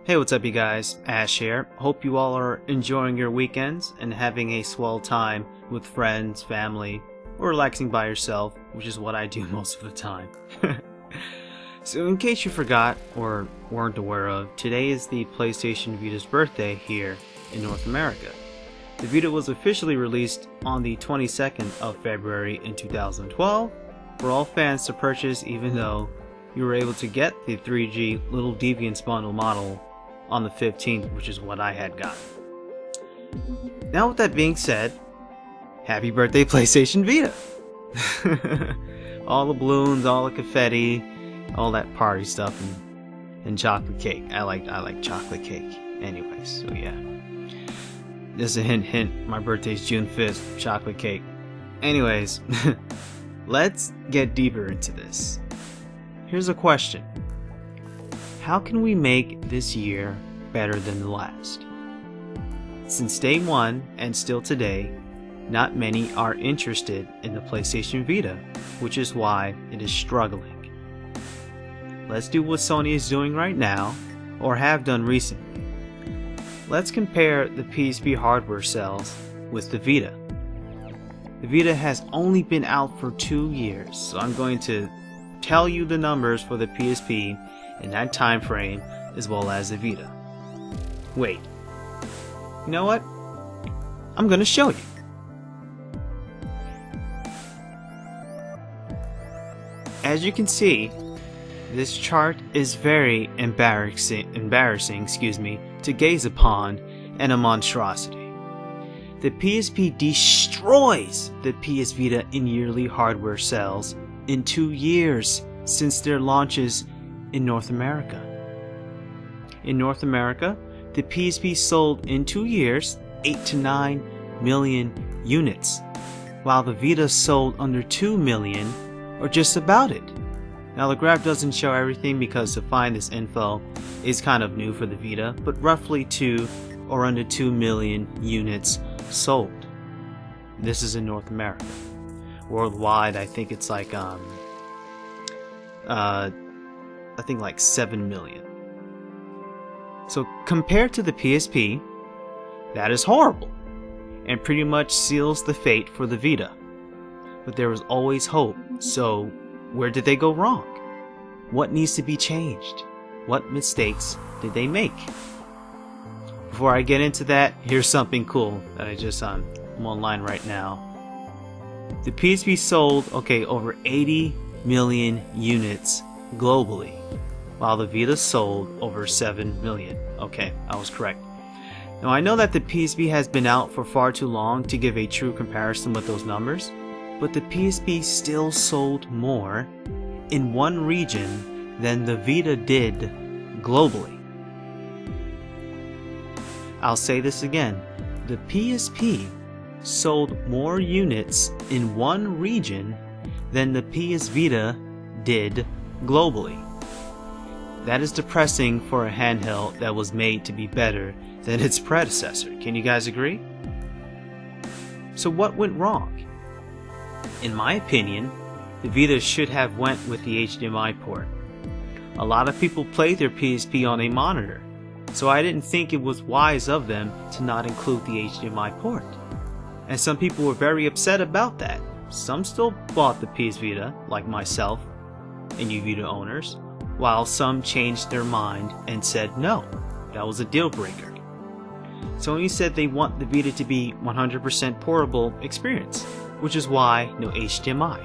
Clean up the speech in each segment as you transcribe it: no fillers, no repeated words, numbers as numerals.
Hey, what's up you guys? Ash here. Hope you all are enjoying your weekends and having a swell time with friends, family, or relaxing by yourself, which is what I do most of the time. So in case you forgot or weren't aware of, today is the PlayStation Vita's birthday here in North America. The Vita was officially released on the 22nd of February in 2012 for all fans to purchase, even though you were able to get the 3G Little Deviants bundle model on the 15th, which is what I had gotten. Now with that being said, happy birthday PlayStation Vita! All the balloons, all the confetti, all that party stuff, and chocolate cake. I like chocolate cake. Anyways, so yeah. Just a hint, my birthday's June 5th, chocolate cake. Anyways, let's get deeper into this. Here's a question. How can we make this year better than the last? Since day one, and still today, not many are interested in the PlayStation Vita, which is why it is struggling. Let's do what Sony is doing right now, or have done recently. Let's compare the PSP hardware sales with the Vita. The Vita has only been out for 2 years, so I'm going to tell you the numbers for the PSP in that time frame, as well as the Vita. Wait, you know what? I'm gonna show you. As you can see, this chart is very embarrassing, to gaze upon, and a monstrosity. The PSP destroys the PS Vita in yearly hardware sales in 2 years since their launches in North America. In North America, the PSP sold in 2 years 8 to 9 million units, while the Vita sold under 2 million, or just about it. Now the graph doesn't show everything because to find this info is kind of new for the Vita, but roughly 2 or under 2 million units sold. This is in North America. Worldwide, I think it's like like 7 million. So compared to the PSP, that is horrible, and pretty much seals the fate for the Vita. But there was always hope, so where did they go wrong? What needs to be changed? What mistakes did they make? Before I get into that, here's something cool that I'm online right now. The PSP sold, over 80 million units globally, while the Vita sold over 7 million. Okay, I was correct. Now I know that the PSP has been out for far too long to give a true comparison with those numbers, but the PSP still sold more in one region than the Vita did globally. I'll say this again, the PSP sold more units in one region than the PS Vita did globally. That is depressing for a handheld that was made to be better than its predecessor. Can you guys agree? So what went wrong? In my opinion, the Vita should have went with the HDMI port. A lot of people play their PSP on a monitor, so I didn't think it was wise of them to not include the HDMI port. And some people were very upset about that. Some still bought the PS Vita, like myself and you Vita owners, while some changed their mind and said no, that was a deal breaker. Sony said they want the Vita to be 100% portable experience, which is why no HDMI.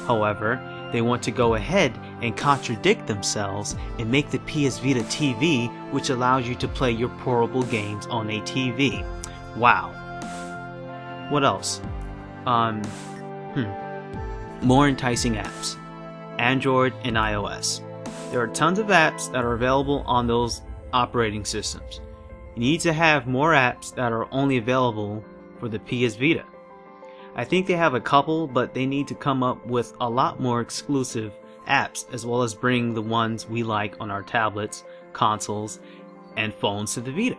However, they want to go ahead and contradict themselves and make the PS Vita TV, which allows you to play your portable games on a TV. Wow. What else? More enticing apps. Android and iOS. There are tons of apps that are available on those operating systems. You need to have more apps that are only available for the PS Vita. I think they have a couple, but they need to come up with a lot more exclusive apps, as well as bring the ones we like on our tablets, consoles, and phones to the Vita.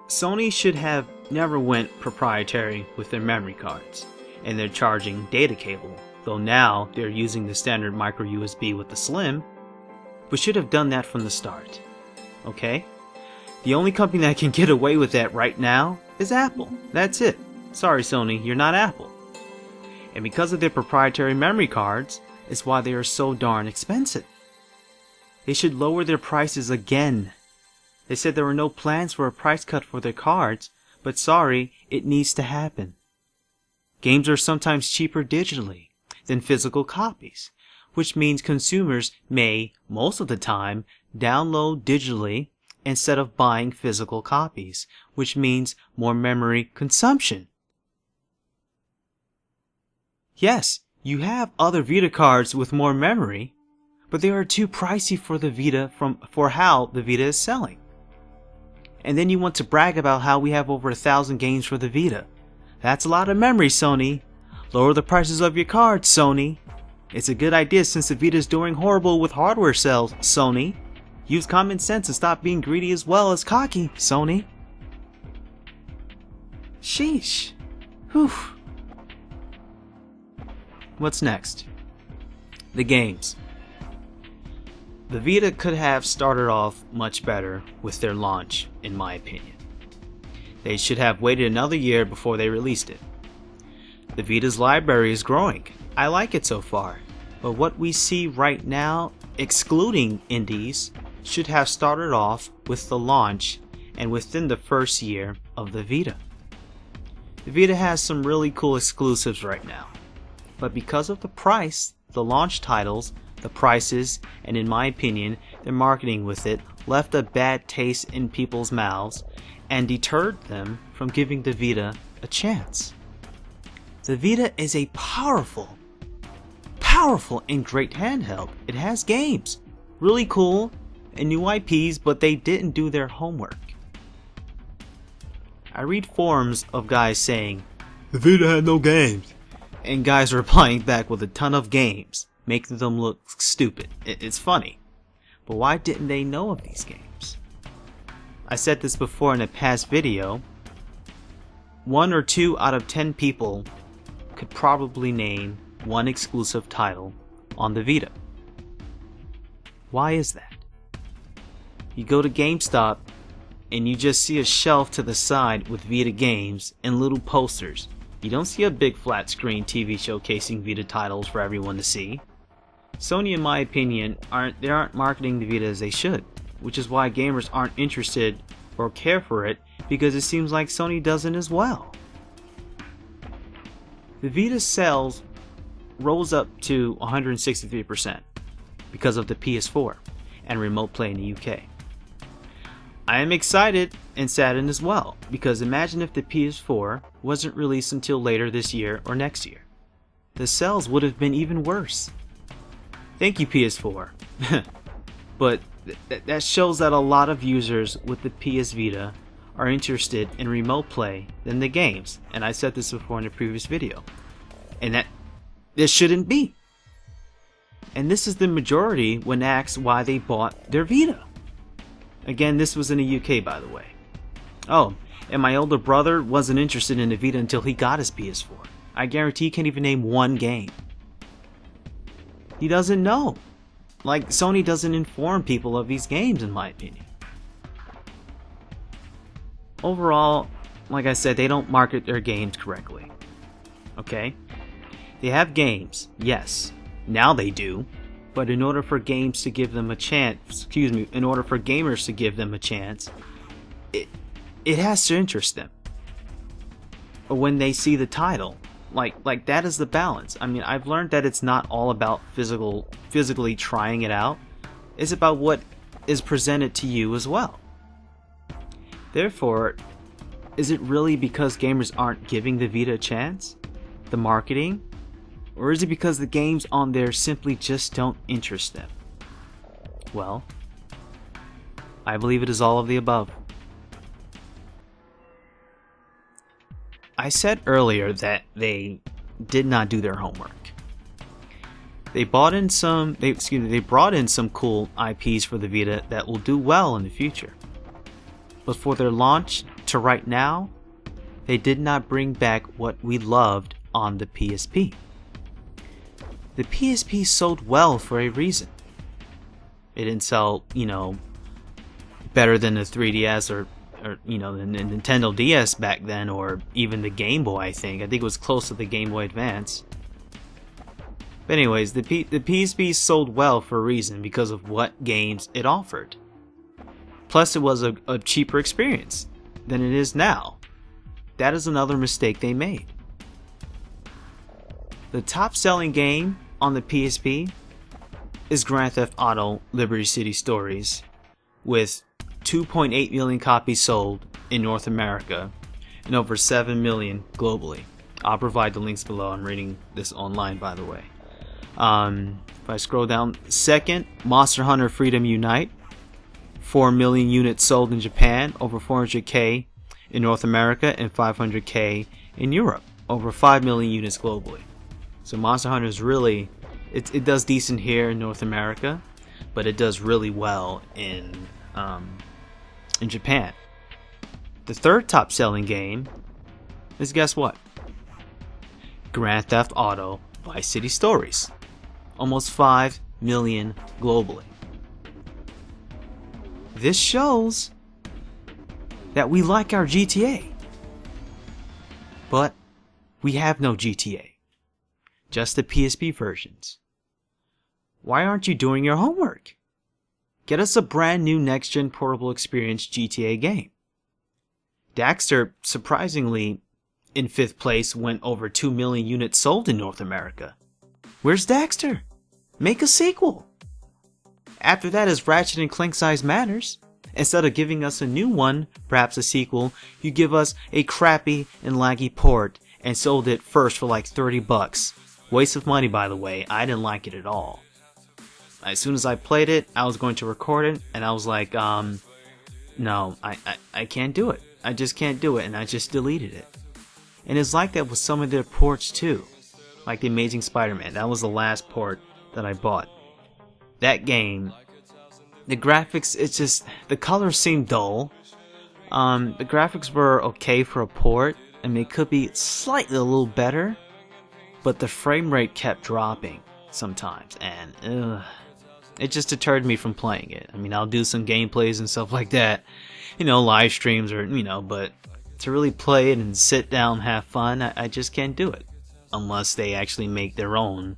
Sony should have never went proprietary with their memory cards and their charging data cable, though now they're using the standard micro USB with the Slim. but should have done that from the start. Okay? The only company that can get away with that right now is Apple. That's it. Sorry Sony, you're not Apple. And because of their proprietary memory cards, is why they are so darn expensive. They should lower their prices again. They said there were no plans for a price cut for their cards, but sorry, it needs to happen. Games are sometimes cheaper digitally than physical copies, which means consumers may, most of the time, download digitally instead of buying physical copies, which means more memory consumption. Yes, you have other Vita cards with more memory, but they are too pricey for the Vita for how the Vita is selling. And then you want to brag about how we have over 1,000 games for the Vita. That's a lot of memory, Sony. Lower the prices of your cards, Sony. It's a good idea since the Vita is doing horrible with hardware sales, Sony. Use common sense and stop being greedy as well as cocky, Sony. Sheesh. Whew. What's next? The games. The Vita could have started off much better with their launch, in my opinion. They should have waited another year before they released it. The Vita's library is growing. I like it so far, but what we see right now, excluding indies, should have started off with the launch and within the first year of the Vita. The Vita has some really cool exclusives right now, but because of the price, the launch titles, the prices, and in my opinion, their marketing with it left a bad taste in people's mouths and deterred them from giving the Vita a chance. The Vita is a powerful and great handheld. It has games, really cool, and new IPs, but they didn't do their homework. I read forums of guys saying, the Vita had no games, and guys replying back with a ton of games, making them look stupid. It's funny, but why didn't they know of these games? I said this before in a past video. 1 or 2 out of 10 people could probably name one exclusive title on the Vita. Why is that? You go to GameStop and you just see a shelf to the side with Vita games and little posters. You don't see a big flat screen TV showcasing Vita titles for everyone to see. Sony, in my opinion, aren't marketing the Vita as they should, which is why gamers aren't interested or care for it, because it seems like Sony doesn't as well. The Vita sales rose up to 163% because of the PS4 and remote play in the UK. I am excited and saddened as well, because imagine if the PS4 wasn't released until later this year or next year. The sales would have been even worse. Thank you, PS4. But that shows that a lot of users with the PS Vita are interested in remote play than the games, and I said this before in a previous video. And that this shouldn't be. And this is the majority when asked why they bought their Vita. Again, this was in the UK, by the way. Oh, and my older brother wasn't interested in the Vita until he got his PS4. I guarantee he can't even name one game. He doesn't know. Like, Sony doesn't inform people of these games, in my opinion. Overall, like I said, they don't market their games correctly. Okay? They have games, yes. Now they do. But in order for games to give them a chance, in order for gamers to give them a chance, it has to interest them. Or when they see the title, like that is the balance. I mean, I've learned that it's not all about physically trying it out. It's about what is presented to you as well. Therefore, is it really because gamers aren't giving the Vita a chance? The marketing? Or is it because the games on there simply just don't interest them? Well, I believe it is all of the above. I said earlier that they did not do their homework. They brought in some cool IPs for the Vita that will do well in the future. But for their launch to right now, they did not bring back what we loved on the PSP. The PSP sold well for a reason. It didn't sell, better than the 3DS or the Nintendo DS back then, or even the Game Boy. I think it was close to the Game Boy Advance. But anyways, the PSP sold well for a reason, because of what games it offered. Plus, it was a cheaper experience than it is now. That is another mistake they made. The top selling game on the PSP is Grand Theft Auto Liberty City Stories, with 2.8 million copies sold in North America and over 7 million globally. I'll provide the links below. I'm reading this online, by the way. If I scroll down, second, Monster Hunter Freedom Unite, 4 million units sold in Japan, over 400k in North America, and 500k in Europe, over 5 million units globally. So Monster Hunter is really, it does decent here in North America, but it does really well in Japan. The third top selling game is, guess what? Grand Theft Auto Vice City Stories, almost 5 million globally. This shows that we like our GTA, but we have no GTA, just the PSP versions. Why aren't you doing your homework? Get us a brand new next-gen portable experience GTA game. Daxter, surprisingly, in 5th place, went over 2 million units sold in North America. Where's Daxter? Make a sequel. After that is Ratchet & Clank Size Matters. Instead of giving us a new one, perhaps a sequel, you give us a crappy and laggy port and sold it first for like $30. Waste of money, by the way. I didn't like it at all. As soon as I played it, I was going to record it, and I was like, no, I can't do it. I just can't do it, and I just deleted it. And it's like that with some of their ports too. Like the Amazing Spider-Man. That was the last port that I bought. That game, the graphics, it's just, the colors seem dull. The graphics were okay for a port. I mean, it could be slightly a little better, but the frame rate kept dropping sometimes, and it just deterred me from playing it. I mean, I'll do some gameplays and stuff like that, live streams, or, but to really play it and sit down and have fun, I just can't do it. Unless they actually make their own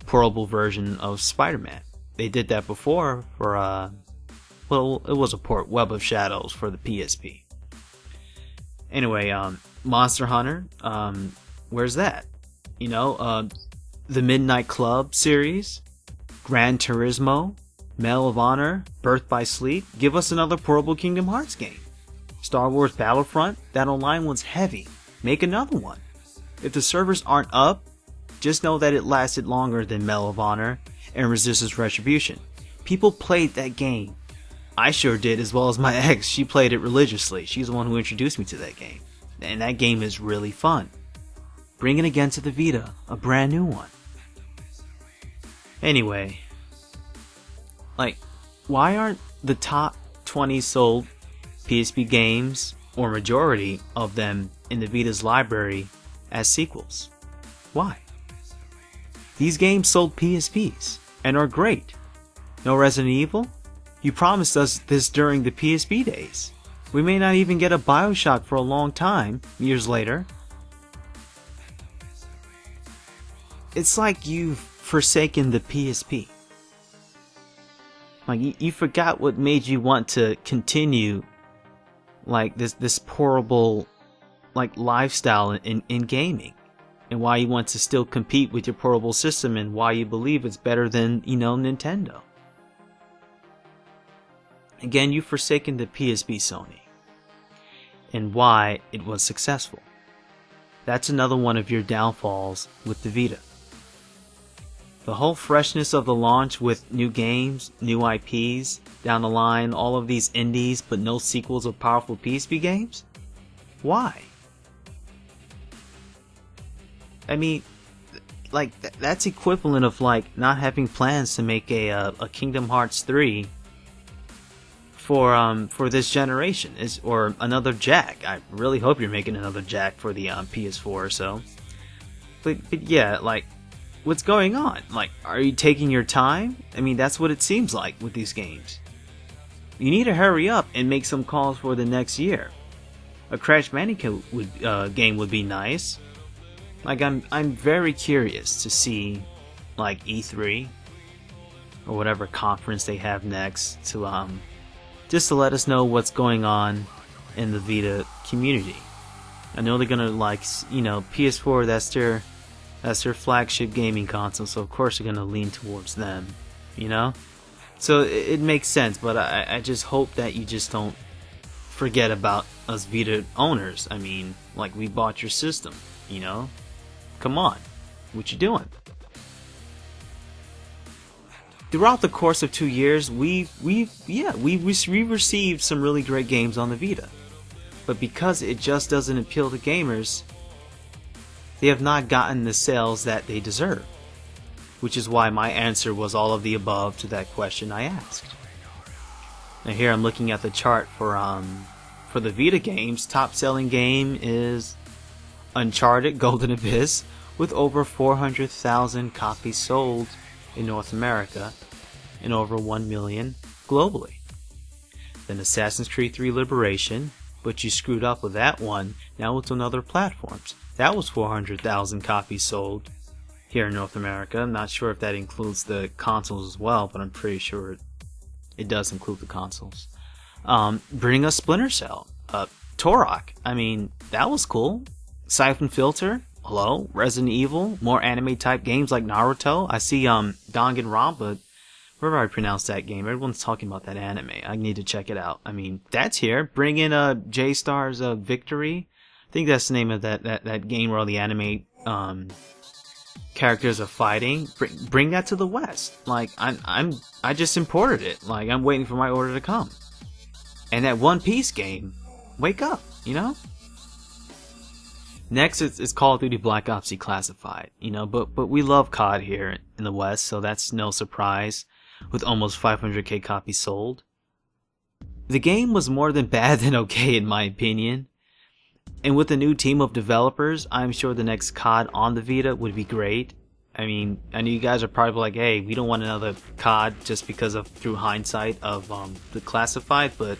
portable version of Spider-Man. They did that before for, well, it was a port, Web of Shadows, for the PSP. Anyway, Monster Hunter, where's that? The Midnight Club series, Gran Turismo, Medal of Honor, Birth by Sleep. Give us another portable Kingdom Hearts game. Star Wars Battlefront, that online one's heavy. Make another one. If the servers aren't up, just know that it lasted longer than Medal of Honor and Resistance Retribution. People played that game. I sure did, as well as my ex. She played it religiously. She's the one who introduced me to that game. And that game is really fun. Bring it again to the Vita, a brand new one. Anyway, why aren't the top 20 sold PSP games, or majority of them, in the Vita's library as sequels? Why? These games sold PSPs and are great. No Resident Evil? You promised us this during the PSP days. We may not even get a BioShock for a long time, years later. It's like you've forsaken the PSP. You forgot what made you want to continue this portable lifestyle in gaming, and why you want to still compete with your portable system, and why you believe it's better than Nintendo. Again, you've forsaken the PSP, Sony, and why it was successful. That's another one of your downfalls with the Vita. The whole freshness of the launch with new games, new IPs, down the line, all of these indies, but no sequels of powerful PSP games? Why? I mean, that's equivalent of not having plans to make a Kingdom Hearts 3 for this generation, or another Jack. I really hope you're making another Jack for the PS4 or so. But yeah, what's going on? Like, are you taking your time? I mean, that's what it seems like with these games. You need to hurry up and make some calls for the next year. A Crash Bandicoot game would be nice. Like, I'm very curious to see, like, E3 or whatever conference they have next to just to let us know what's going on in the Vita community. I know they're gonna, like, you know, PS4, that's their flagship gaming console, so of course they're gonna lean towards them, you know? So it makes sense, but I just hope that you just don't forget about us Vita owners. I mean, like, we bought your system, you know? Come on, what you doing? Throughout the course of 2 years, we received some really great games on the Vita. But because it just doesn't appeal to gamers, they have not gotten the sales that they deserve. Which is why my answer was all of the above to that question I asked. Now here I'm looking at the chart for the Vita games. Top selling game is Uncharted Golden Abyss with over 400,000 copies sold in North America and over 1 million globally. Then Assassin's Creed 3 Liberation, but you screwed up with that one. Now it's on other platforms. That was 400,000 copies sold here in North America. I'm not sure if that includes the consoles as well, but I'm pretty sure it does include the consoles. Bring us Splinter Cell. Turok, I mean, that was cool. Siphon Filter, hello. Resident Evil, more anime type games like Naruto. I see Danganronpa, wherever I pronounce that game, everyone's talking about that anime. I need to check it out. I mean, that's here. Bring in J-Star's Victory. I think that's the name of that game where all the anime characters are fighting. Bring that to the West. Like, I just imported it. Like, I'm waiting for my order to come. And that One Piece game, wake up, you know? Next, it's Call of Duty Black Ops Declassified, you know, but we love COD here in the West, so that's no surprise, with almost 500k copies sold. The game was more than bad than okay in my opinion, and with a new team of developers, I'm sure the next COD on the Vita would be great. I mean, I know you guys are probably like, hey, we don't want another COD just because of, through hindsight, of the classified, but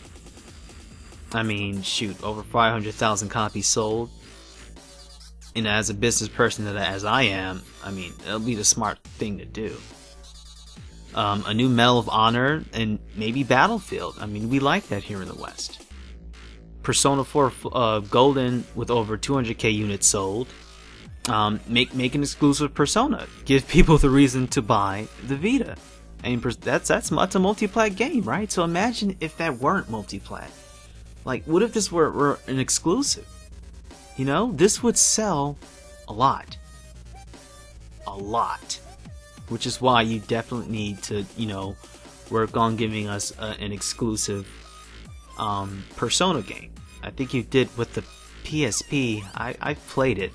I mean, shoot, over 500,000 copies sold. And as a business person as I am, I mean, it'll be the smart thing to do. A new Medal of Honor and maybe Battlefield. I mean, we like that here in the West. Persona 4 Golden with over 200k units sold. Make an exclusive Persona. Give people the reason to buy the Vita. And that's a multiplat game, right? So imagine if that weren't multiplat. Like, what if this were an exclusive? You know, this would sell a lot. A lot. Which is why you definitely need to, you know, work on giving us an exclusive Persona game. I think you did with the PSP. I played it,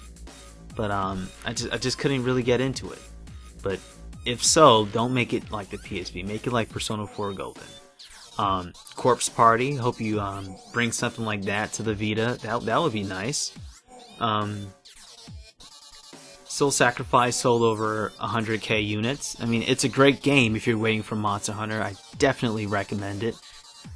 but I just couldn't really get into it. But if so, don't make it like the PSP. Make it like Persona 4 Golden. Corpse Party. Hope you bring something like that to the Vita. That would be nice. Soul Sacrifice sold over 100k units. I mean, it's a great game if you're waiting for Monster Hunter. I definitely recommend it.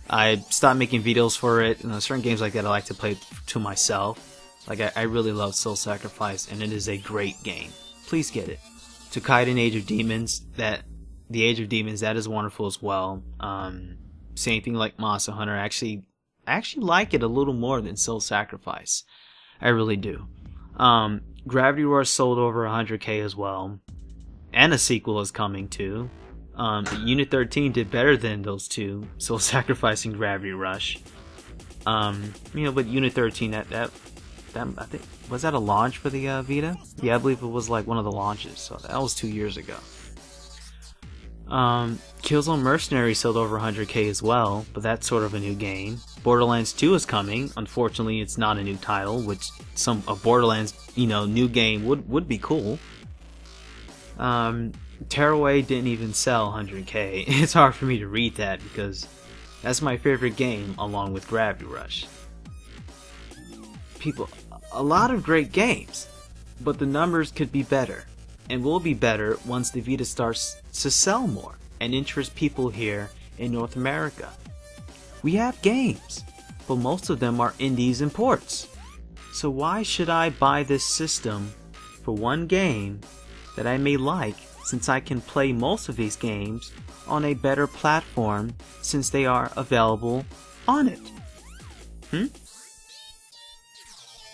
I stopped making videos for it. You know, certain games like that I like to play to myself. Like, I really love Soul Sacrifice, and it is a great game. Please get it. Tokaiden Age of Demons, the Age of Demons, that is wonderful as well. Same thing like Monster Hunter. I actually like it a little more than Soul Sacrifice. I really do. Gravity Rush sold over 100k as well. And a sequel is coming too. Unit 13 did better than those two, Soul Sacrifice and Gravity Rush. You know, but Unit 13, that I think, was that a launch for the Vita? Yeah, I believe it was like one of the launches, so that was 2 years ago. Killzone Mercenary sold over 100k as well, but that's sort of a new game. Borderlands 2 is coming. Unfortunately, it's not a new title, which a Borderlands, you know, new game would be cool. Tearaway didn't even sell 100k. It's hard for me to read that because that's my favorite game along with Gravity Rush. People, a lot of great games, but the numbers could be better. and will be better once the Vita starts to sell more and interest people here in North America. We have games, but most of them are indies and ports. So why should I buy this system for one game that I may like, since I can play most of these games on a better platform since they are available on it?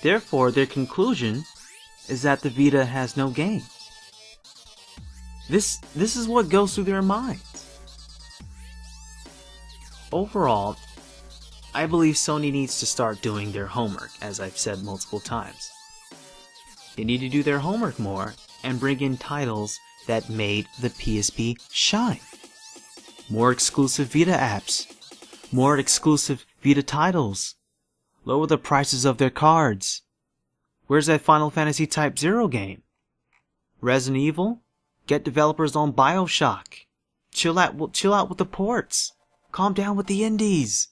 Therefore, their conclusion is that the Vita has no games. This is what goes through their minds. Overall, I believe Sony needs to start doing their homework, as I've said multiple times. They need to do their homework more and bring in titles that made the PSP shine. More exclusive Vita apps. More exclusive Vita titles. Lower the prices of their cards. Where's that Final Fantasy Type 0 game? Resident Evil? Get developers on BioShock. Chill out with the ports. Calm down with the indies.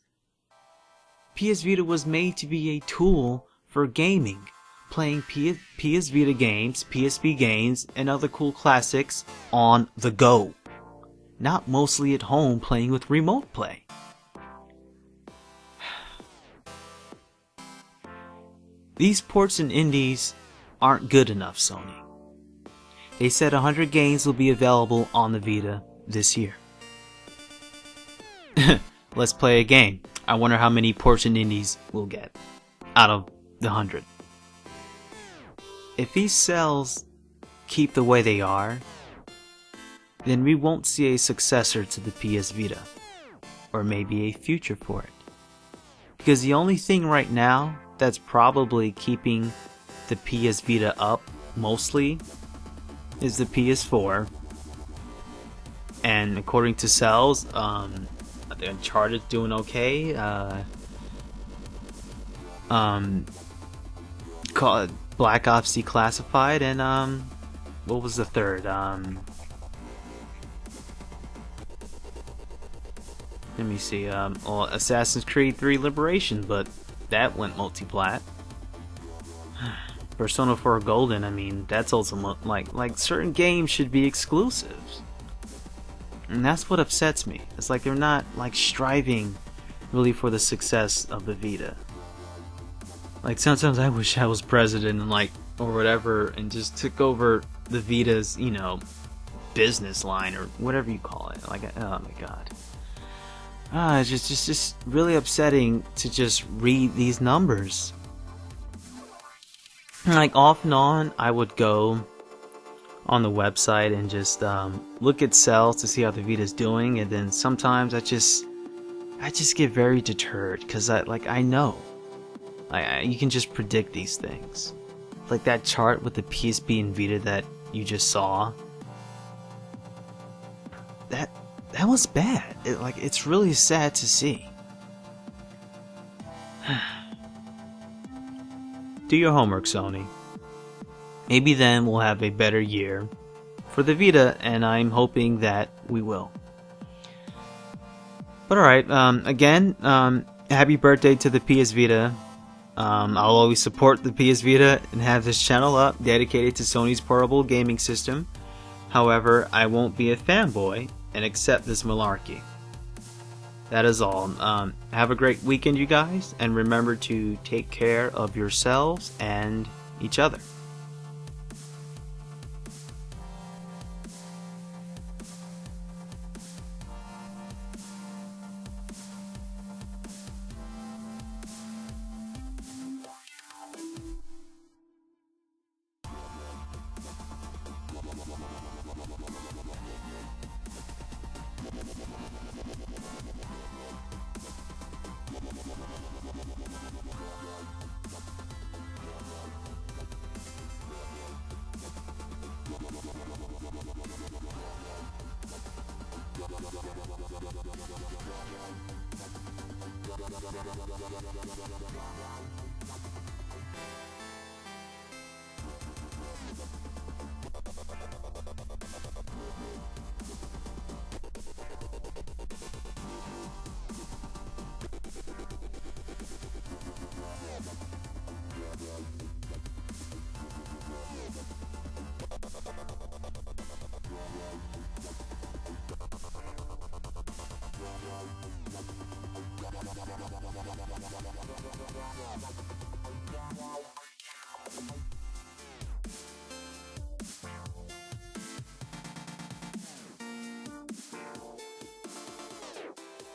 PS Vita was made to be a tool for gaming, playing PS Vita games, PSP games, and other cool classics on the go. Not mostly at home playing with remote play. These ports and indies aren't good enough, Sony. They said 100 games will be available on the Vita this year. Let's play a game. I wonder how many ports and indies we'll get out of the 100. If these sales keep the way they are, then we won't see a successor to the PS Vita, or maybe a future for it. Because the only thing right now that's probably keeping the PS Vita up mostly is the PS4, and according to sales, the Uncharted's doing okay. Called Black Ops Declassified, and what was the third? Let me see. Well, Assassin's Creed 3 Liberation, but that went multi-plat. Persona 4 Golden, I mean, that's also like certain games should be exclusives. And that's what upsets me. It's like they're not like striving really for the success of the Vita. Like sometimes I wish I was president and or whatever and just took over the Vita's, business line or whatever you call it. Like, oh my god. It's just really upsetting to just read these numbers. Like off and on, I would go on the website and just look at sales to see how the Vita's doing, and then sometimes I just get very deterred because I know, you can just predict these things. Like that chart with the PSP and Vita that you just saw. That was bad. It's really sad to see. Do your homework, Sony. Maybe then we'll have a better year for the Vita, and I'm hoping that we will. But alright, again, happy birthday to the PS Vita. I'll always support the PS Vita and have this channel up dedicated to Sony's portable gaming system. However, I won't be a fanboy and accept this malarkey. That is all. Have a great weekend, you guys, and remember to take care of yourselves and each other.